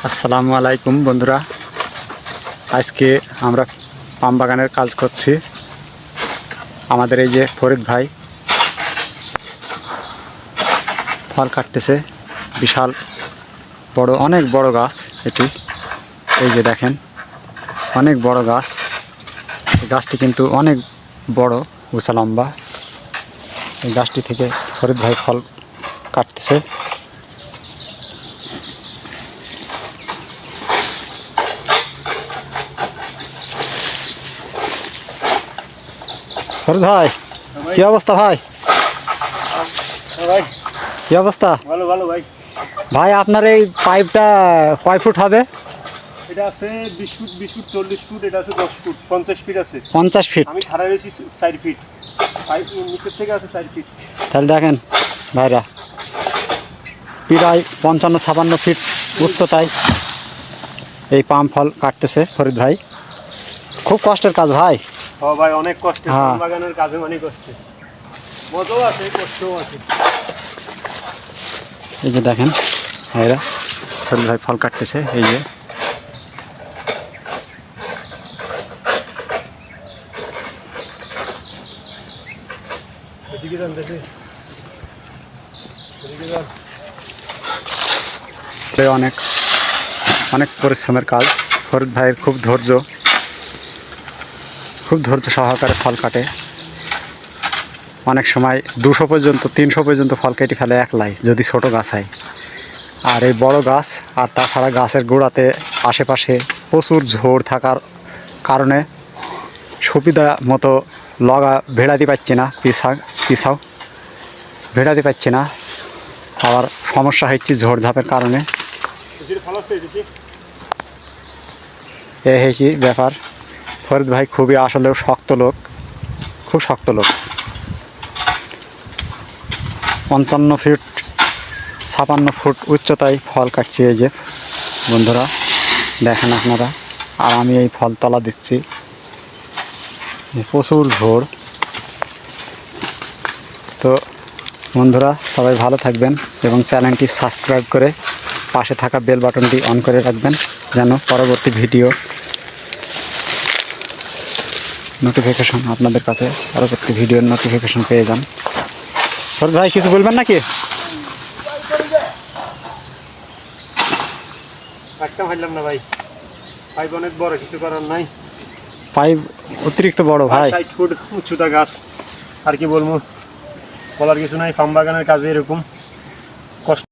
আসসালামু আলাইকুম বন্ধুরা, আজকে আমরা পাম বাগানের কাজ করছি। আমাদের এই যে ফরিদ ভাই ফল কাটতেছে। বিশাল বড়, অনেক বড় গাছ এটি। এই যে দেখেন, অনেক বড় গাছ। এই গাছটি কিন্তু অনেক বড়, উঁচা লম্বা। এই গাছটি থেকে ফরিদ ভাই ফল কাটতেছে। ফরিদ ভাই, কি অবস্থা ভাই? ভাই কি অবস্থা? ভালো ভালো ভাই। ভাই আপনার এই পাইপটা কয় ফুট হবে? এটা আছে 20 ফুট, 20 ফুট, 40 ফুট, এটা আছে 10 ফুট, 50 ফিট আছে। 50 ফিট। আমি খাড়া রয়েছি 4 ফিট, পাইপ নিচের থেকে আছে 4 ফিট। তাহলে দেখেন ভাইরা, প্রায় 55-56 ফিট উচ্চতায় এই পাম ফল কাটতেছে ফরিদ ভাই। খুব কষ্টের কাজ ভাই। ও ভাই, অনেক কষ্ট। হ্যাঁ। পাম বাগানের কাজে অনেক কষ্ট, মজাও আছে কষ্টও আছে। এই যে দেখেন ভাইরা, ফরিদ ভাই ফল কাটতেছে। এই যে এদিকে যান, দেখে এদিকে যান। অনেক অনেক পরিশ্রমের কাজ। ফরিদ ভাইয়ের খুব ধৈর্য সহকারে ফল কাটে। অনেক সময় 200 পর্যন্ত 300 পর্যন্ত ফল কেটে ফেলে একলাই, যদি ছোট গাছ হয়। আর এই বড় গাছ, আর তাছাড়া গাছের গোড়াতে আশেপাশে প্রচুর ঝোড় থাকার কারণে সুবিধা মতো লগা ভেড়াতে পারছি না, পিছাও ভেড়াতে পারছি না। আবার সমস্যা হচ্ছে ঝোড়ঝাপের কারণে। এ হয়েছি ব্যাপার। ফরিদ ভাই খুবই আসলেও শক্ত লোক, খুব শক্ত লোক। 55-56 ফুট উচ্চতায় ফল কাটছি। এই যে বন্ধুরা দেখেন আপনারা, আর আমি এই ফল তলা দিচ্ছি। প্রচুর ঝোড়। তো বন্ধুরা সবাই ভালো থাকবেন এবং চ্যানেলটি সাবস্ক্রাইব করে পাশে থাকা বেল বাটনটি অন করে রাখবেন, যেন পরবর্তী ভিডিও নোটিফিকেশন আপনাদের কাছে পরবর্তী ভিডিওর নোটিফিকেশন পেয়ে যান। ফরিদ ভাই কিছু বলবেন নাকি? একটা ভাবলাম না ভাই, পাইপ অনেক বড়, কিছু করার নাই। পাইপ অতিরিক্ত বড় ভাই। 60 ফুট উচ্চতা গাছ, আর কি বলবো, বলার কিছু নাই। পাম বাগানের কাজে এরকম কষ্ট।